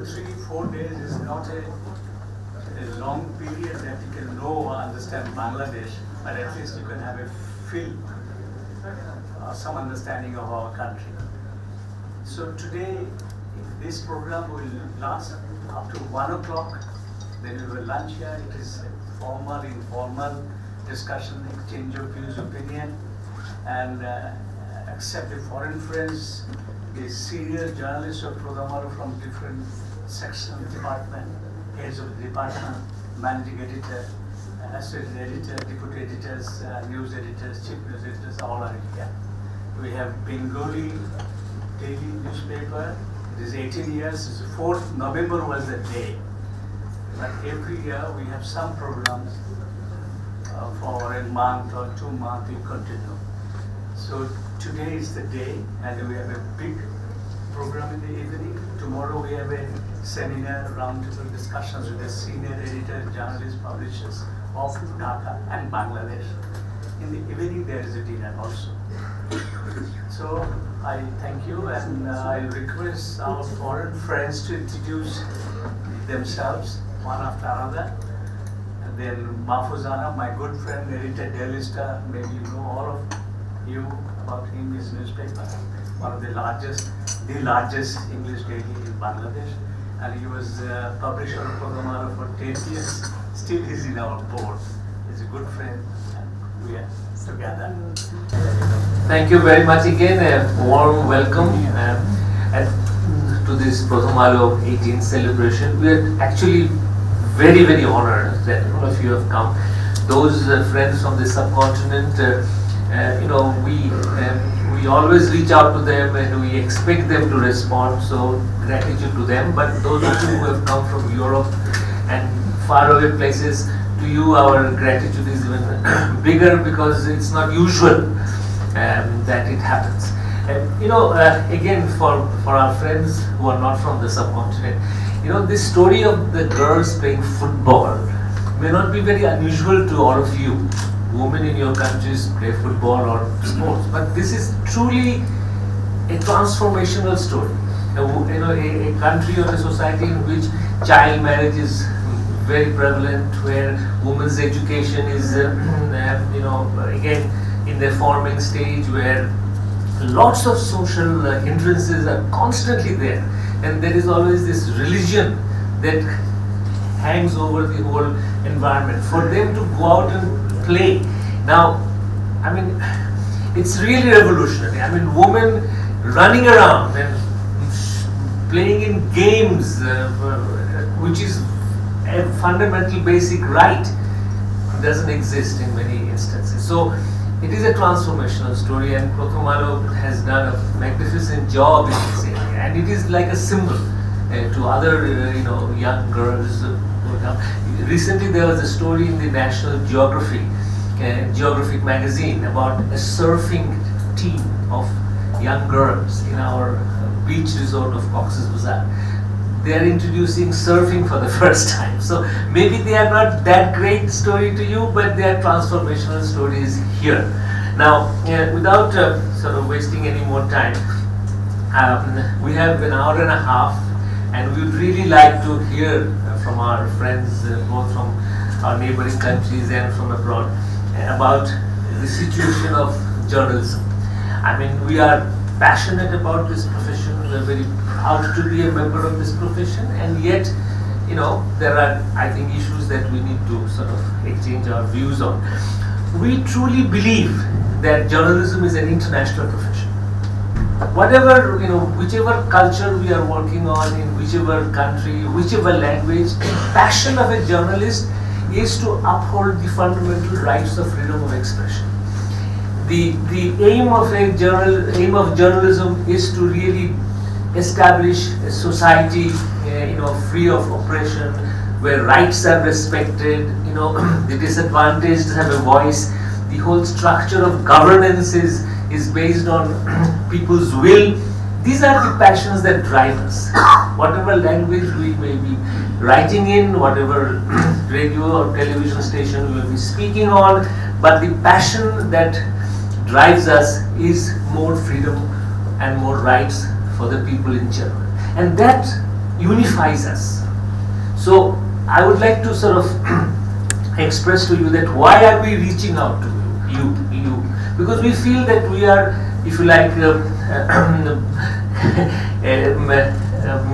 3, 4 days is not a long period that you can know or understand Bangladesh, but at least you can have a feel, some understanding of our country. So today, this program will last up to 1 o'clock. Then we will lunch here. It is a formal, informal discussion, exchange of views, opinion, and accept the foreign friends, the senior journalists of Prodhamaro from different sections of the department, heads of the department, managing editor, associate editor, deputy editors, news editors, chief news editors, all are here. We have Bengali daily newspaper. It is 18 years. It's 4th November was the day. But every year we have some programs for a month or 2 months we continue. So today is the day, and we have a big program in the evening. Tomorrow we have a seminar, roundtable discussions with the senior editor, journalists, publishers of Dhaka and Bangladesh. In the evening there is a dinner also. So I thank you, and I request our foreign friends to introduce themselves one after another. And then Mahfuzana, my good friend, editor, Daily Star, maybe you know all of you about him, his newspaper, one of the largest English daily in Bangladesh. And he was publisher of Prodhamaro for 10 years. Still he's in our board. He's a good friend, and we are together. Thank you very much again. A warm welcome to this Prodhamaro 18th celebration. We are actually very, very honored that all of you have come. Those friends from the subcontinent, we always reach out to them and we expect them to respond, so gratitude to them. But those of you who have come from Europe and faraway places, to you our gratitude is even bigger, because it's not usual that it happens. Again, for our friends who are not from the subcontinent, this story of the girls playing football may not be very unusual to all of you. Women in your countries play football or sports, but this is truly a transformational story. A country or a society in which child marriage is very prevalent, where women's education is, again, in the forming stage, where lots of social hindrances are constantly there, and there is always this religion that hangs over the whole environment. For them to go out and play, now, it's really revolutionary. Women running around and playing in games, which is a fundamental basic right, doesn't exist in many instances. So it is a transformational story, and Prodhamaro has done a magnificent job in this area, and it is like a symbol to other young girls who come. Recently there was a story in the National Geographic magazine about a surfing team of young girls in our beach resort of Cox's Bazar. They are introducing surfing for the first time. So maybe they are not that great story to you, but they are transformational stories here. Now, without sort of wasting any more time, we have an hour and a half, and we would really like to hear from our friends, both from our neighboring countries and from abroad, about the situation of journalism. We are passionate about this profession. We are very proud to be a member of this profession, and yet, there are, I think, issues that we need to sort of exchange our views on. We truly believe that journalism is an international profession. Whatever, whichever culture we are working on, in whichever country, whichever language, the passion of a journalist is to uphold the fundamental rights of freedom of expression. The aim of journalism is to really establish a society, free of oppression, where rights are respected, the disadvantaged have a voice. The whole structure of governance is based on people's will. These are the passions that drive us. Whatever language we may be writing in, whatever radio or television station we will be speaking on, but the passion that drives us is more freedom and more rights for the people in general. And that unifies us. So I would like to sort of express to you that why are we reaching out to you? Because we feel that we are, if you like,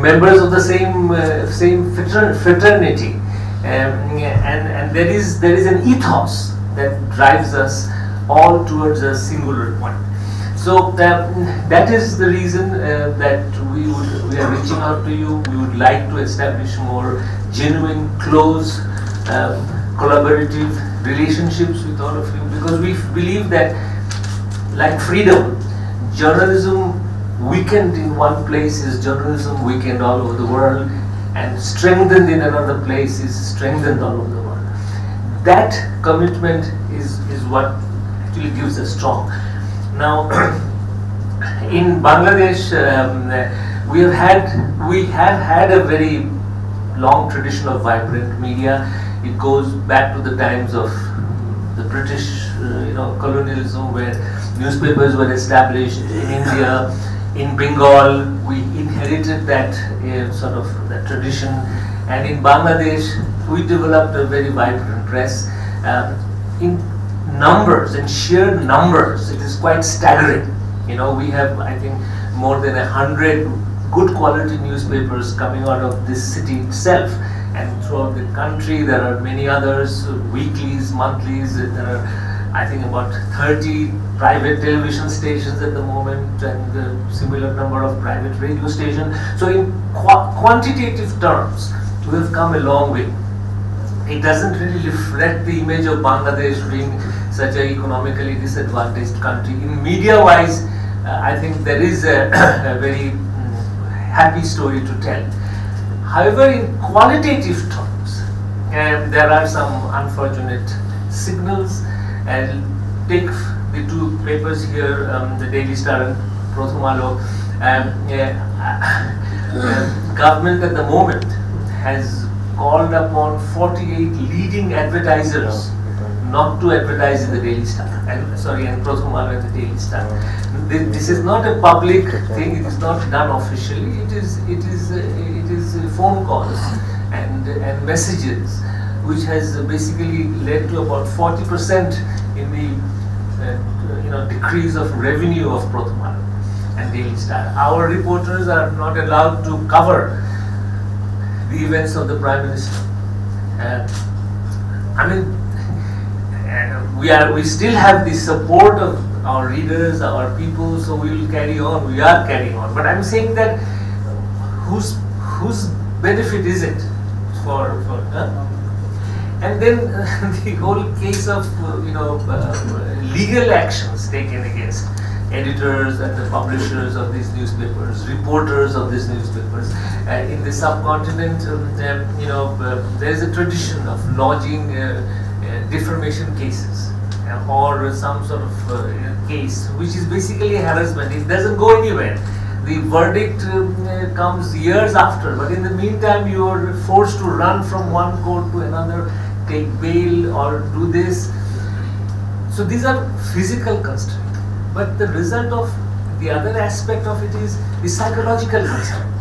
members of the same fraternity, and there is an ethos that drives us all towards a singular point. So that is the reason that we are reaching out to you. We would like to establish more genuine, close, collaborative relationships with all of you, because we believe that, like freedom, journalism weakened in one place is journalism weakened all over the world, and strengthened in another place is strengthened all over the world. That commitment is what actually gives us strong. Now, in Bangladesh, we have had a very long tradition of vibrant media. It goes back to the times of the British, colonialism, where newspapers were established in India, in Bengal. We inherited that sort of that tradition, and in Bangladesh, we developed a very vibrant press. In numbers and sheer numbers, it is quite staggering. We have, I think, more than 100 good quality newspapers coming out of this city itself, and throughout the country there are many others, weeklies, monthlies. There are, I think, about 30 private television stations at the moment, and a similar number of private radio stations. So in quantitative terms, we have come a long way. It doesn't really reflect the image of Bangladesh being such an economically disadvantaged country. In media-wise, I think there is a very happy story to tell. However, in qualitative terms, there are some unfortunate signals. I'll take the two papers here, the Daily Star and Pratham Alo. Government at the moment has called upon 48 leading advertisers not to advertise in the Daily Star, and Pratham Alo and the Daily Star. This is not a public thing. It is not done officially. It is phone calls and messages, which has basically led to about 40% in the decrease of revenue of Pratham Alo and Daily Star. Our reporters are not allowed to cover the events of the Prime Minister. We still have the support of our readers, our people, so we will carry on. We are carrying on. But I'm saying that whose benefit is it for and then the whole case of legal actions taken against editors and the publishers of these newspapers, reporters of these newspapers. In the subcontinent, there is a tradition of lodging defamation cases or some sort of case, which is basically harassment. It doesn't go anywhere. The verdict comes years after, but in the meantime you are forced to run from one court to another, take bail or do this. So these are physical constraints, but the result of the other aspect of it is the psychological constraint.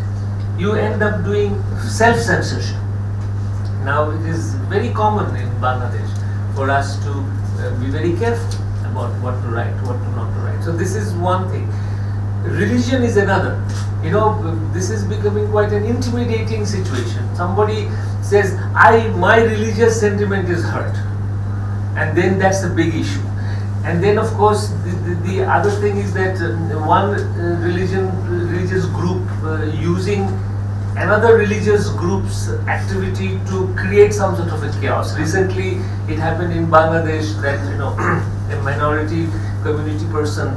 You end up doing self-censorship. Now it is very common in Bangladesh for us to be very careful about what to write, what to not to write. So this is one thing. Religion is another. This is becoming quite an intimidating situation. Somebody says, my religious sentiment is hurt, and then that's a big issue. And then, of course, the other thing is that one religious group using another religious group's activity to create some sort of a chaos. Recently, it happened in Bangladesh that a minority community person,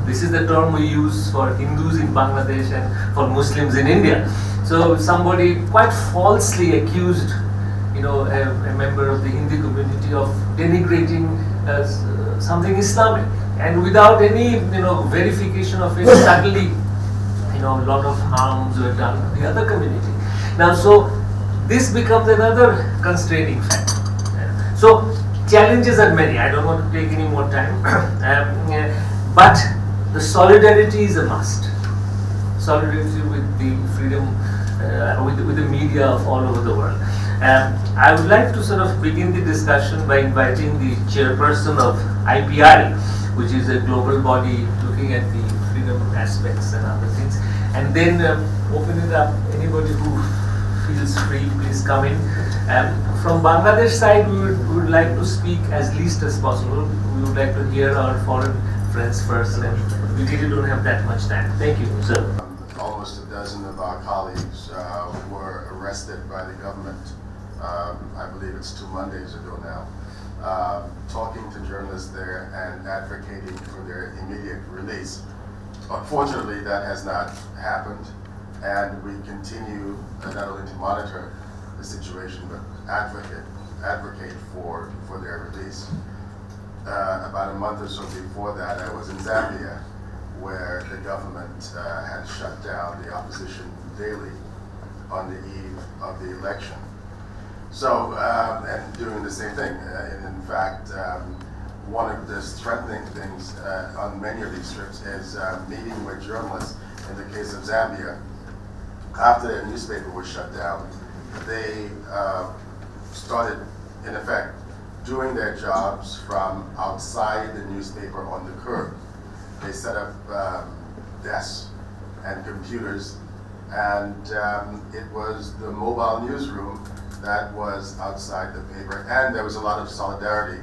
this is the term we use for Hindus in Bangladesh and for Muslims in India. So somebody quite falsely accused, a member of the Hindu community of denigrating something Islamic, and without any, verification of it, suddenly, a lot of harms were done to the other community. Now, so this becomes another constraining factor. So challenges are many. I don't want to take any more time, but the solidarity is a must. solidarity with the freedom, with the media of all over the world. I would like to sort of begin the discussion by inviting the chairperson of IPI, which is a global body looking at the freedom aspects and other things, and then open it up. Anybody who feels free, please come in. From Bangladesh side, we would like to speak as least as possible. We would like to hear our foreign friends first, and we really don't have that much time. Thank you, sir. Almost a dozen of our colleagues were arrested by the government. I believe it's 2 Mondays ago now, talking to journalists there and advocating for their immediate release. Unfortunately, that has not happened, and we continue not only to monitor the situation, but advocate for their release. About a month or so before that, I was in Zambia, where the government had shut down the opposition daily on the eve of the election. So, and doing the same thing. In fact, one of the strengthening things on many of these trips is meeting with journalists. In the case of Zambia, after their newspaper was shut down, they started, in effect, doing their jobs from outside the newspaper on the curb. They set up desks and computers, and it was the mobile newsroom that was outside the paper, and there was a lot of solidarity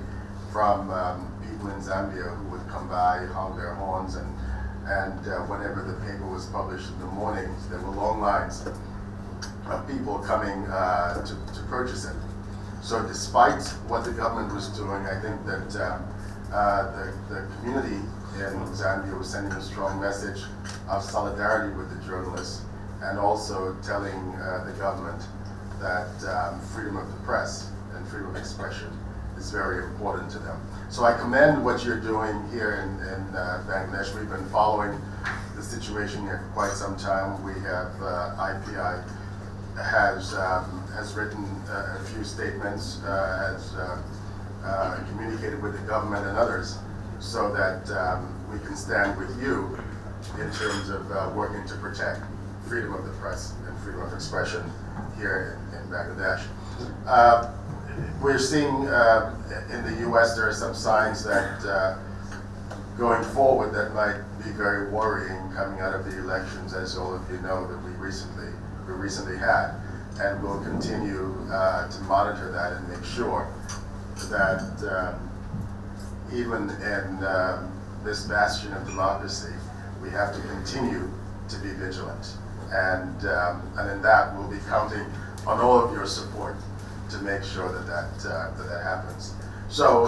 from people in Zambia who would come by, honk their horns, and whenever the paper was published in the mornings, there were long lines of people coming to purchase it. So despite what the government was doing, I think that the community in Zambia was sending a strong message of solidarity with the journalists, and also telling the government that freedom of the press and freedom of expression is very important to them. So I commend what you're doing here in Bangladesh. We've been following the situation here for quite some time. We have IPI has written a few statements, has communicated with the government and others, so that we can stand with you in terms of working to protect freedom of the press and freedom of expression here in Bangladesh. We're seeing in the U.S. there are some signs that going forward that might be very worrying coming out of the elections, as all of you know, that we recently had, and we'll continue to monitor that and make sure that even in this bastion of democracy, we have to continue to be vigilant, and in that we'll be counting on all of your support to make sure that happens. So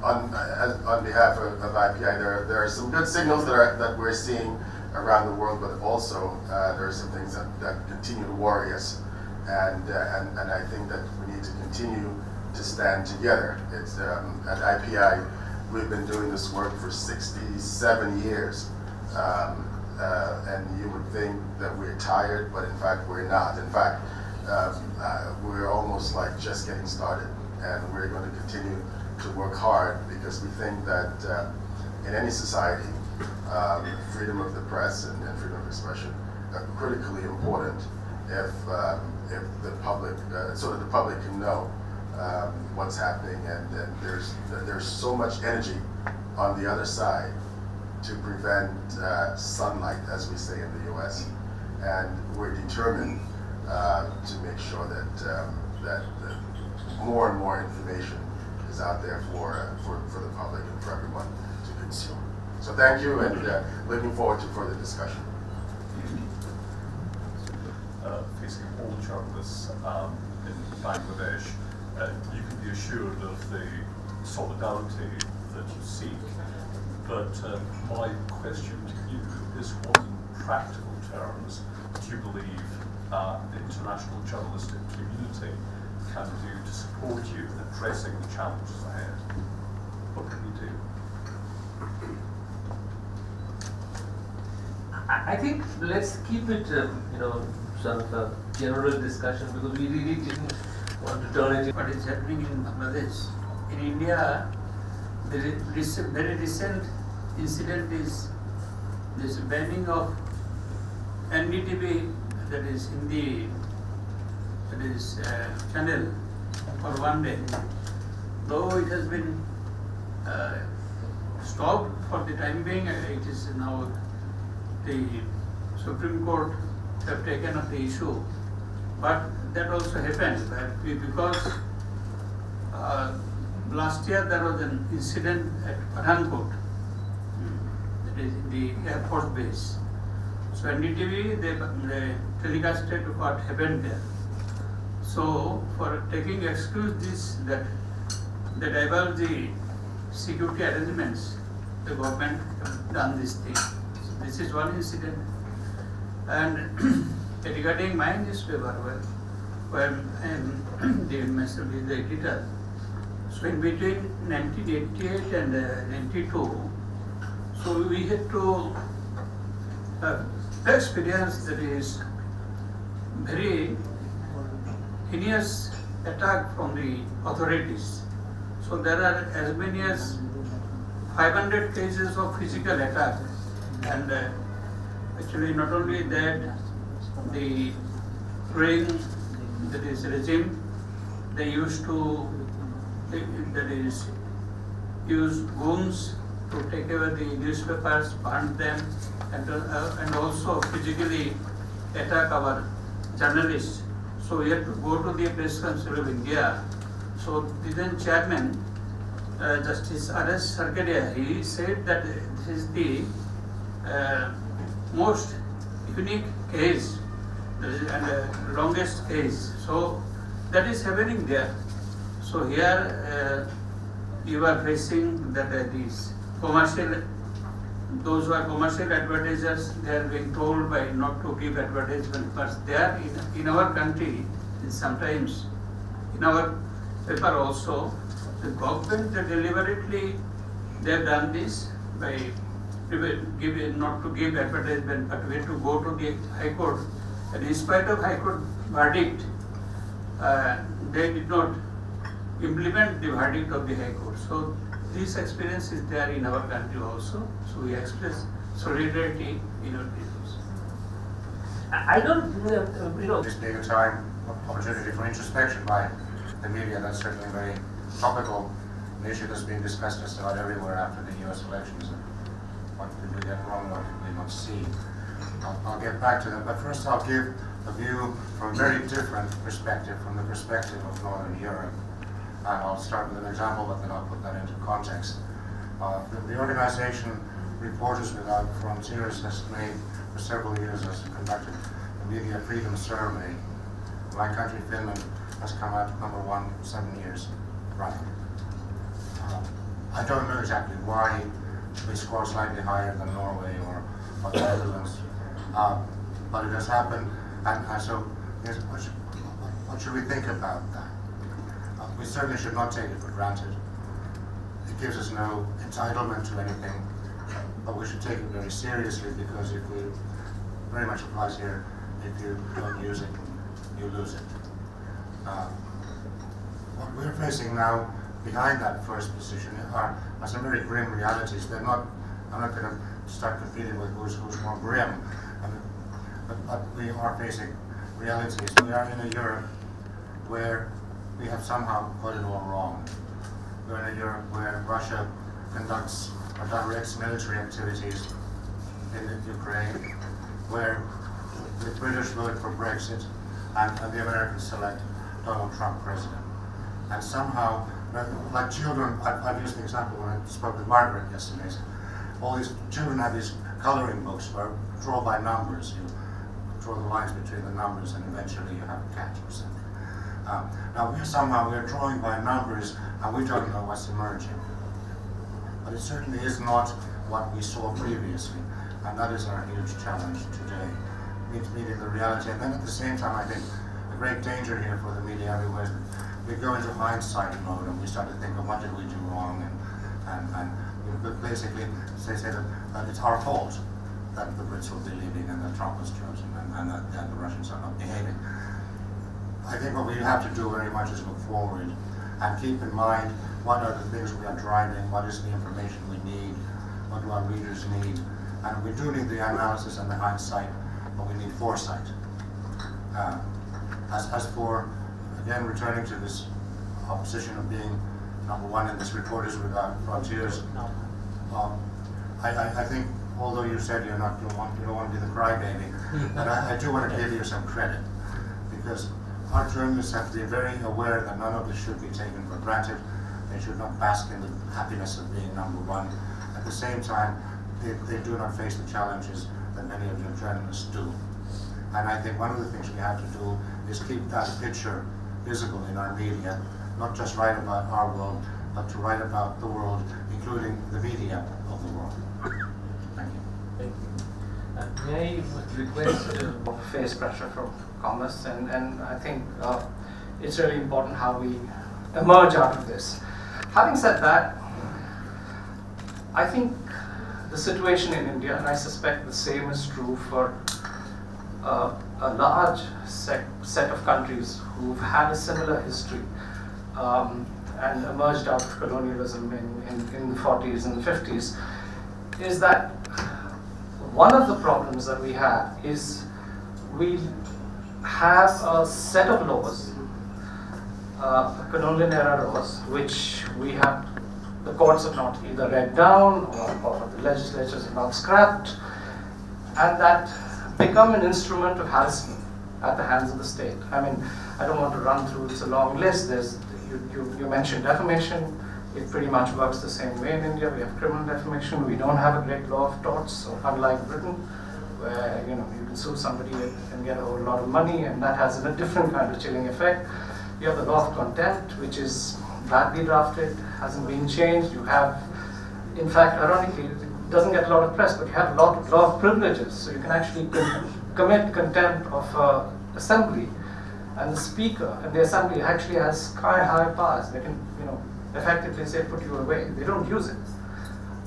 on behalf of IPI, there are some good signals that we're seeing around the world, but also there are some things that continue to worry us, and I think that we need to continue to stand together. It's at IPI, we've been doing this work for 67 years, and you would think that we're tired, but in fact we're not. In fact, we're almost like just getting started, and we're going to continue to work hard, because we think that in any society, freedom of the press and freedom of expression are critically important if the public, so that the public can know what's happening, and there's so much energy on the other side to prevent sunlight, as we say in the U.S., and we're determined to make sure that more and more information is out there for the public and for everyone to consume. So thank you, and looking forward to further discussion. Facing all journalists in Bangladesh, you can be assured of the solidarity that you seek. But my question to you is, what in practical terms do you believe the international journalistic community can do to support you in addressing the challenges ahead? What can you do? I think let's keep it, sort of a general discussion, because we really didn't want to turn it. What is happening in Bangladesh? In India, the very recent incident is this banning of NDTV, that is Hindi, that is channel for one day, though it has been stopped for the time being, it is now the Supreme Court have taken up the issue. But that also happened because last year there was an incident at Pathankot, that is the Air Force base. So NDTV, they telecasted what happened there. So for taking excuse this, that they divulge the security arrangements, the government have done this thing. So this is one incident. And regarding my newspaper, when I am the editor, so in between 1988 and 92, so we had to experience that is very heinous attack from the authorities. So there are as many as 500 cases of physical attack, and actually not only that, the ruling, that is regime, they used to, that is, use goons to take away the newspapers, burn them, and also physically attack our journalists. So we had to go to the Press Council of India. So the then chairman, Justice R.S. Sarkaria, he said that this is the most unique case and longest case. So that is happening there. So here you are facing that these commercial, those who are commercial advertisers, they are being told by not to give advertisement, but they are in our country, sometimes in our paper also, the government deliberately they have done this by not to give advertisement, but we have to go to the High Court, and in spite of High Court verdict, they did not implement the verdict of the High Court. So this experience is there in our country also. So we express solidarity in our peoples. I don't, This being a time, opportunity for introspection by the media, that's certainly very topical, an issue that's being discussed just about everywhere after the US elections. What did we get wrong, what did we not see? I'll get back to that, but first I'll give a view from a very different perspective, from the perspective of Northern Europe. And I'll start with an example, but then I'll put that into context. The organization Reporters Without Frontiers has made for several years, has conducted a media freedom survey. My country, Finland, has come out #1 7 years running. I don't know exactly why we score slightly higher than Norway or the Netherlands, but it has happened, and so yes, what should we think about that? We certainly should not take it for granted. It gives us no entitlement to anything, but we should take it very seriously, because if we, very much applies here, if you don't use it, you lose it. What we're facing now behind that first position are some very grim realities. They're not, I'm not going to start competing with who's more grim, but we are facing realities. We are in a Europe where we have somehow got it all wrong. We're in a Europe where Russia conducts or directs military activities in Ukraine, where the British vote for Brexit and the Americans select Donald Trump president. And somehow, like children, I've used the example when I spoke with Margaret yesterday, all these children have these coloring books where draw by numbers. You draw the lines between the numbers and eventually you have a cat or something. Now we're drawing by numbers and we don't know what's emerging. But it certainly is not what we saw previously, and that is our huge challenge today, meeting the reality. And then at the same time, I think the great danger here for the media everywhere is that we go into hindsight mode and we start to think of what did we do wrong, and we basically say that it's our fault that the Brits will be leaving and that Trump was chosen and that the Russians are not behaving. I think what we have to do very much is look forward and keep in mind what are the things we are driving, what is the information we need, what do our readers need, and we do need the analysis and the hindsight, but we need foresight. As for, again, returning to this opposition of being number one in this Reporters Without Frontiers, I think, although you said you don't want to be the crybaby, but I do want to give you some credit, because our journalists have to be very aware that none of this should be taken for granted. They should not bask in the happiness of being number one. At the same time, they do not face the challenges that many of your journalists do. And I think one of the things we have to do is keep that picture visible in our media, not just write about our world, but to write about the world, including the media of the world. Thank you. Thank you. May I request to face pressure from commerce, and I think it's really important how we emerge out of this. Having said that, I think the situation in India, and I suspect the same is true for a large set of countries who've had a similar history and emerged out of colonialism in the 40s and the 50s, is that one of the problems that we have is we have a set of laws, colonial era laws, which the courts have not either read down or the legislatures have not scrapped, and that become an instrument of harassment at the hands of the state. I mean, I don't want to run through, it's a long list. You mentioned defamation. It pretty much works the same way in India. We have criminal defamation. We don't have a great law of torts, so unlike Britain, where you can sue somebody and get a whole lot of money, and that has a different kind of chilling effect. You have the law of contempt, which is badly drafted, hasn't been changed. You have, in fact, ironically, it doesn't get a lot of press, but you have a lot of privileges, so you can actually commit contempt of assembly, and the speaker and the assembly actually has sky-high powers. They can, effectively say, put you away. They don't use it.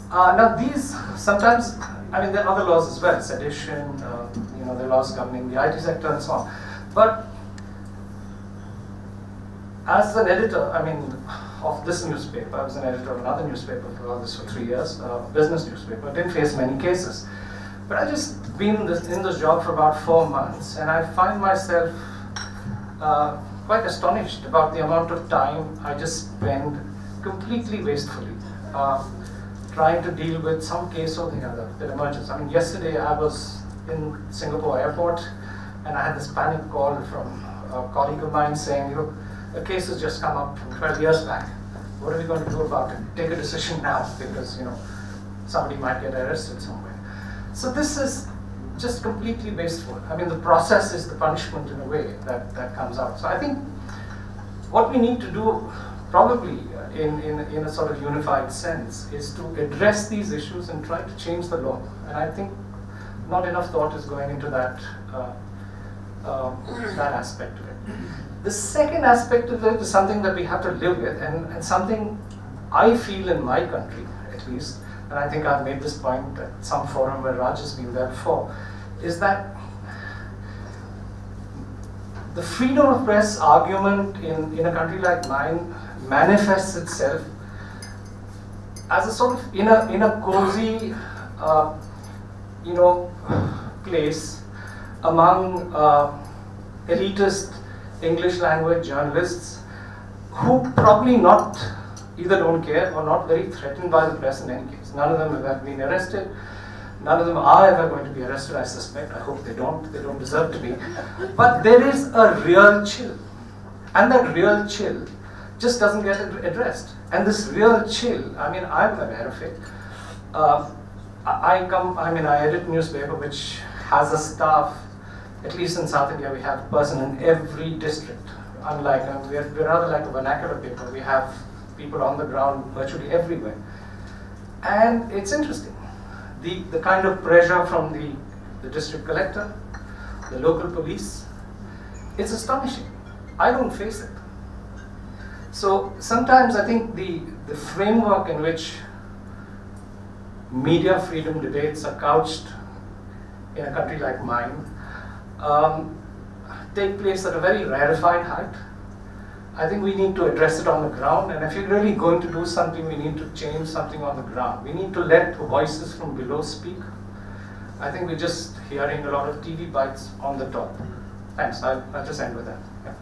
Now these, sometimes, I mean, there are other laws as well, sedition, there are laws governing the IT sector and so on. But as an editor, I mean, of this newspaper, I was an editor of another newspaper for this for 3 years, business newspaper, didn't face many cases. But I just been in this job for about 4 months, and I find myself quite astonished about the amount of time I just spend completely wastefully trying to deal with some case or the other that emerges. I mean, yesterday I was in Singapore airport, and I had this panic call from a colleague of mine saying, a case has just come up from 12 years back. What are we going to do about it? Take a decision now, because somebody might get arrested somewhere. So this is just completely wasteful. I mean, the process is the punishment in a way that comes out. So I think what we need to do, probably in a sort of unified sense, is to address these issues and try to change the law. And I think not enough thought is going into that aspect of it. The second aspect of it is something that we have to live with, and something I feel in my country, at least, and I think I've made this point at some forum where Raj has been there before, is that the freedom of press argument in a country like mine manifests itself as a sort of in a cozy place among elitist English language journalists who probably either don't care or not very threatened by the press in any case. None of them have been arrested. None of them are ever going to be arrested, I suspect. I hope they don't. They don't deserve to be. But there is a real chill. And that real chill just doesn't get addressed. And this real chill, I mean, I'm aware of it. I edit a newspaper which has a staff, at least in South India, we have a person in every district. Unlike, we're rather like a vernacular paper. We have people on the ground virtually everywhere. And it's interesting. The kind of pressure from the district collector, the local police, it's astonishing. I don't face it. So sometimes I think the framework in which media freedom debates are couched in a country like mine take place at a very rarefied height. I think we need to address it on the ground, and if you're really going to do something, we need to change something on the ground. We need to let voices from below speak. I think we're just appearing a lot of TV bites on the top. Thanks. I'll just end with that. Yeah.